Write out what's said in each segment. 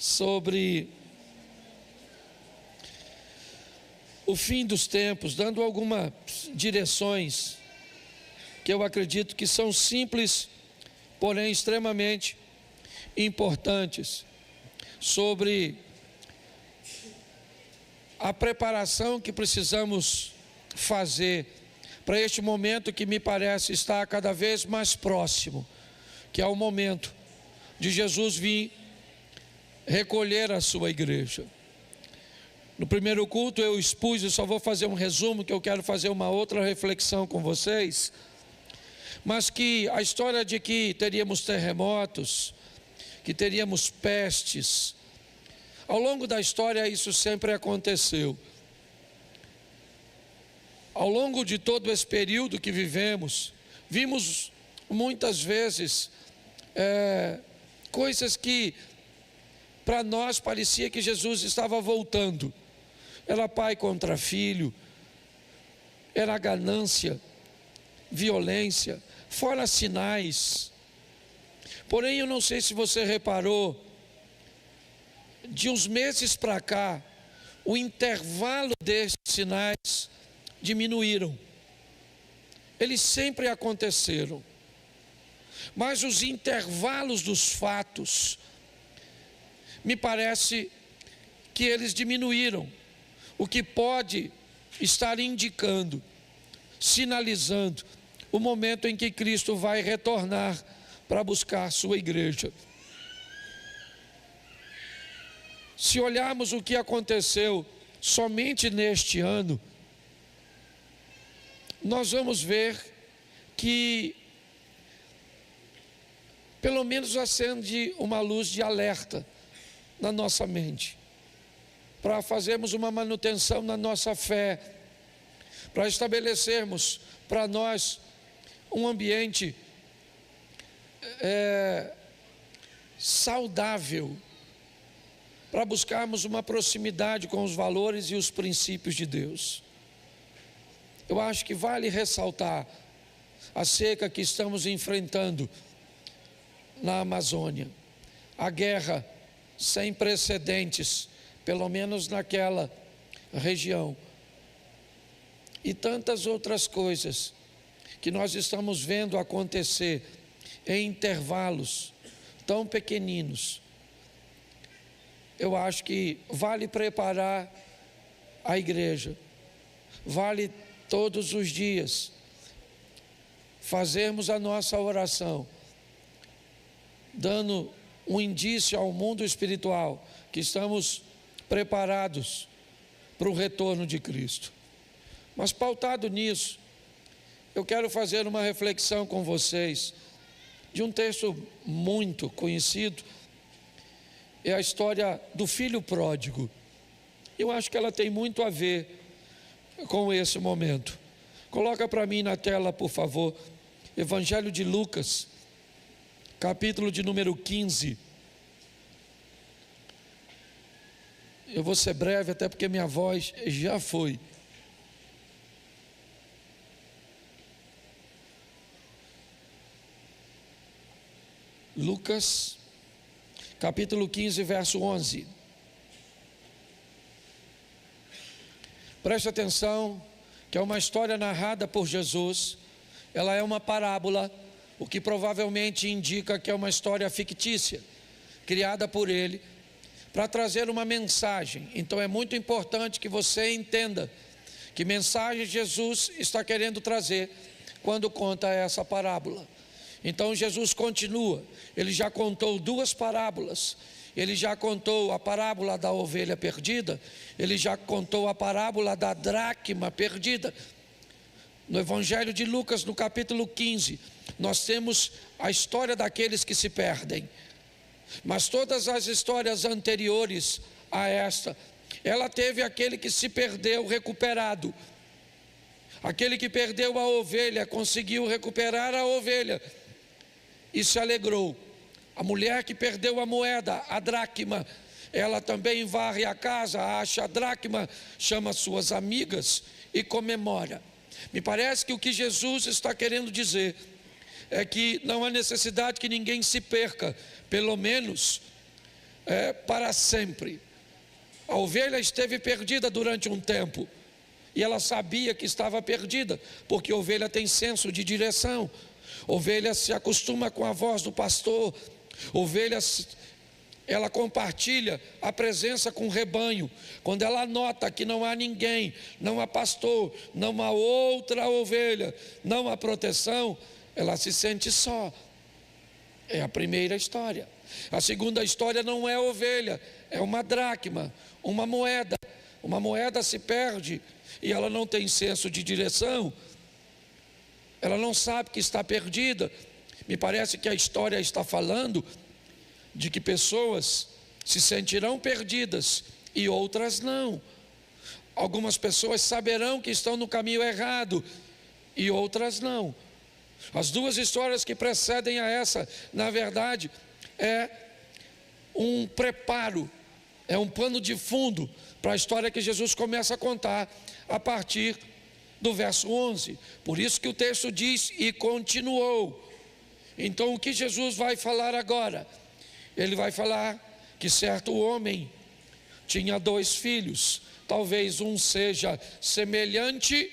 sobre o fim dos tempos, dando algumas direções que eu acredito que são simples, porém extremamente importantes, sobre a preparação que precisamos fazer para este momento que me parece estar cada vez mais próximo, que é o momento de Jesus vir recolher a sua igreja. No primeiro culto eu expus, eu só vou fazer um resumo, que eu quero fazer uma outra reflexão com vocês, mas que a história de que teríamos terremotos, que teríamos pestes, ao longo da história isso sempre aconteceu. Ao longo de todo esse período que vivemos, vimos muitas vezes coisas que para nós parecia que Jesus estava voltando. Era pai contra filho, era ganância, violência, fora sinais. Porém, eu não sei se você reparou, de uns meses para cá, o intervalo desses sinais diminuíram. Eles sempre aconteceram, mas os intervalos dos fatos, me parece que eles diminuíram, o que pode estar indicando, sinalizando o momento em que Cristo vai retornar para buscar sua igreja. Se olharmos o que aconteceu somente neste ano, nós vamos ver que pelo menos acende uma luz de alerta na nossa mente, para fazermos uma manutenção na nossa fé, para estabelecermos para nós um ambiente saudável, para buscarmos uma proximidade com os valores e os princípios de Deus. Eu acho que vale ressaltar a seca que estamos enfrentando na Amazônia, a guerra sem precedentes, pelo menos naquela região, e tantas outras coisas que nós estamos vendo acontecer em intervalos tão pequeninos. Eu acho que vale preparar a igreja, vale todos os dias fazermos a nossa oração, dando um indício ao mundo espiritual que estamos preparados para o retorno de Cristo. Mas pautado nisso, eu quero fazer uma reflexão com vocês de um texto muito conhecido. É a história do filho pródigo. Eu acho que ela tem muito a ver com esse momento. Coloca para mim na tela, por favor, Evangelho de Lucas, capítulo de número 15. Eu vou ser breve, até porque minha voz já foi. Lucas, capítulo 15, verso 11. Preste atenção, que é uma história narrada por Jesus. Ela é uma parábola, o que provavelmente indica que é uma história fictícia, criada por ele, para trazer uma mensagem. Então é muito importante que você entenda que mensagem Jesus está querendo trazer quando conta essa parábola. Então Jesus continua, ele já contou duas parábolas. Ele já contou a parábola da ovelha perdida, ele já contou a parábola da dracma perdida. No Evangelho de Lucas, no capítulo 15, nós temos a história daqueles que se perdem. Mas todas as histórias anteriores a esta, ela teve aquele que se perdeu recuperado. Aquele que perdeu a ovelha conseguiu recuperar a ovelha e se alegrou. A mulher que perdeu a moeda, a dracma, ela também varre a casa, acha a dracma, chama suas amigas e comemora. Me parece que o que Jesus está querendo dizer é que não há necessidade que ninguém se perca, pelo menos para sempre. A ovelha esteve perdida durante um tempo, e ela sabia que estava perdida, porque a ovelha tem senso de direção. Ovelha se acostuma com a voz do pastor. Ovelha, ela compartilha a presença com o rebanho. Quando ela nota que não há ninguém, não há pastor, não há outra ovelha, não há proteção, ela se sente só. É a primeira história. A segunda história não é ovelha, é uma dracma, uma moeda. Uma moeda se perde e ela não tem senso de direção. Ela não sabe que está perdida. Me parece que a história está falando de que pessoas se sentirão perdidas e outras não. Algumas pessoas saberão que estão no caminho errado e outras não. As duas histórias que precedem a essa, na verdade, é um preparo, é um pano de fundo para a história que Jesus começa a contar a partir do verso 11. Por isso que o texto diz: e continuou. Então o que Jesus vai falar agora? Ele vai falar que certo homem tinha 2 filhos. Talvez um seja semelhante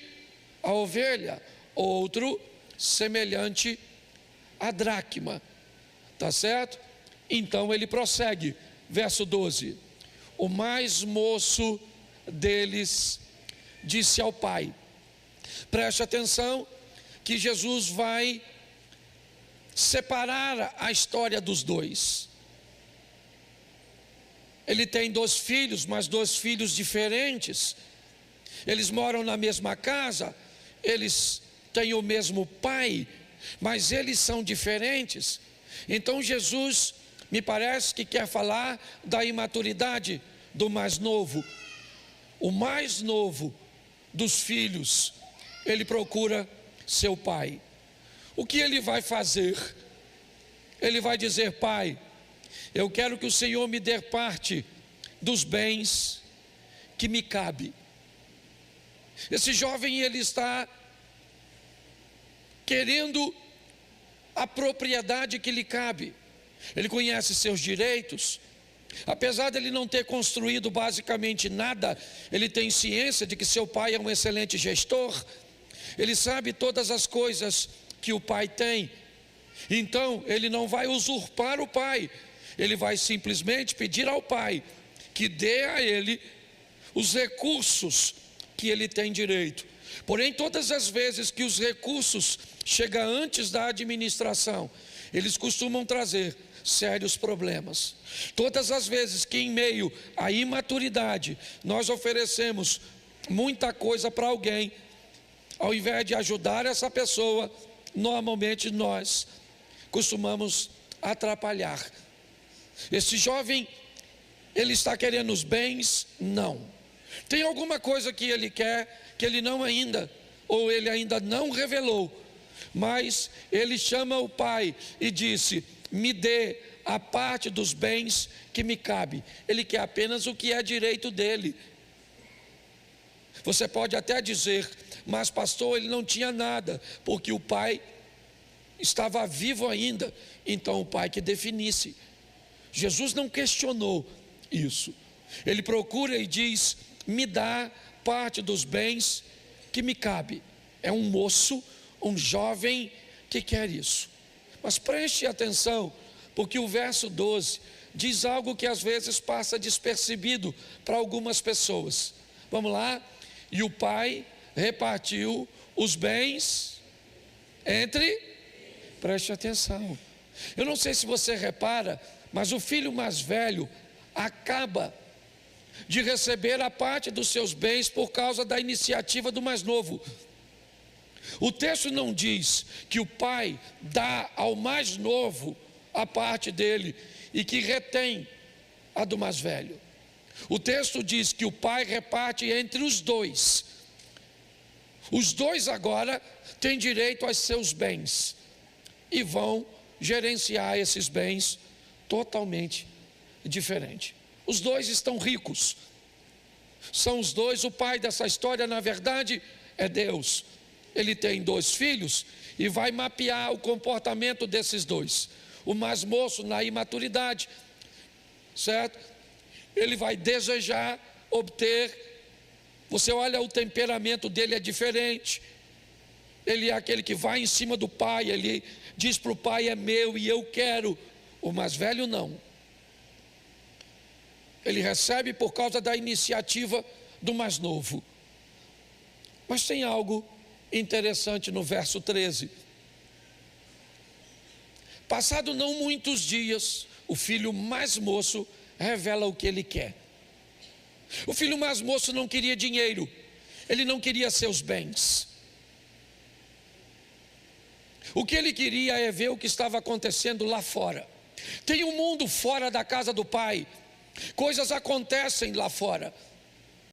à ovelha, outro semelhante à dracma. Tá certo? Então ele prossegue, verso 12: o mais moço deles disse ao pai. Preste atenção que Jesus vai separar a história dos dois. Ele tem 2 filhos, mas 2 filhos diferentes. Eles moram na mesma casa, eles têm o mesmo pai, mas eles são diferentes. Então Jesus, me parece que quer falar da imaturidade do mais novo. O mais novo dos filhos, ele procura seu pai. O que ele vai fazer? Ele vai dizer: pai, eu quero que o Senhor me dê parte dos bens que me cabe. Esse jovem, ele está querendo a propriedade que lhe cabe. Ele conhece seus direitos. Apesar de ele não ter construído basicamente nada, ele tem ciência de que seu pai é um excelente gestor. Ele sabe todas as coisas que o pai tem. Então ele não vai usurpar o pai. Ele vai simplesmente pedir ao pai que dê a ele os recursos que ele tem direito. Porém, todas as vezes que os recursos chegam antes da administração, eles costumam trazer sérios problemas. Todas as vezes que em meio à imaturidade nós oferecemos muita coisa para alguém, ao invés de ajudar essa pessoa, normalmente nós costumamos atrapalhar. Esse jovem, ele está querendo os bens? Não. Tem alguma coisa que ele quer, que ele não ainda, ou ele ainda não revelou, mas ele chama o pai e disse: me dê a parte dos bens que me cabe. Ele quer apenas o que é direito dele. Você pode até dizer: mas pastor, ele não tinha nada, porque o pai estava vivo ainda. Então o pai que definisse. Jesus não questionou isso. Ele procura e diz: me dá parte dos bens que me cabe. É um moço, um jovem que quer isso. Mas preste atenção, porque o verso 12 diz algo que às vezes passa despercebido para algumas pessoas. Vamos lá? E o pai repartiu os bens entre... Preste atenção. Eu não sei se você repara, mas o filho mais velho acaba de receber a parte dos seus bens por causa da iniciativa do mais novo. O texto não diz que o pai dá ao mais novo a parte dele e que retém a do mais velho. O texto diz que o pai reparte entre os dois. Os dois agora têm direito aos seus bens e vão gerenciar esses bens totalmente diferente. Os dois estão ricos. São os dois. O pai dessa história, na verdade, é Deus. Ele tem 2 filhos e vai mapear o comportamento desses dois. O mais moço na imaturidade, certo? Ele vai desejar obter. Você olha, o temperamento dele é diferente. Ele é aquele que vai em cima do pai, ele diz para o pai: é meu e eu quero. O mais velho não. Ele recebe por causa da iniciativa do mais novo. Mas tem algo interessante no verso 13. Passado não muitos dias, o filho mais moço revela o que ele quer. O filho mais moço não queria dinheiro, ele não queria seus bens. O que ele queria é ver o que estava acontecendo lá fora. Tem um mundo fora da casa do pai, coisas acontecem lá fora.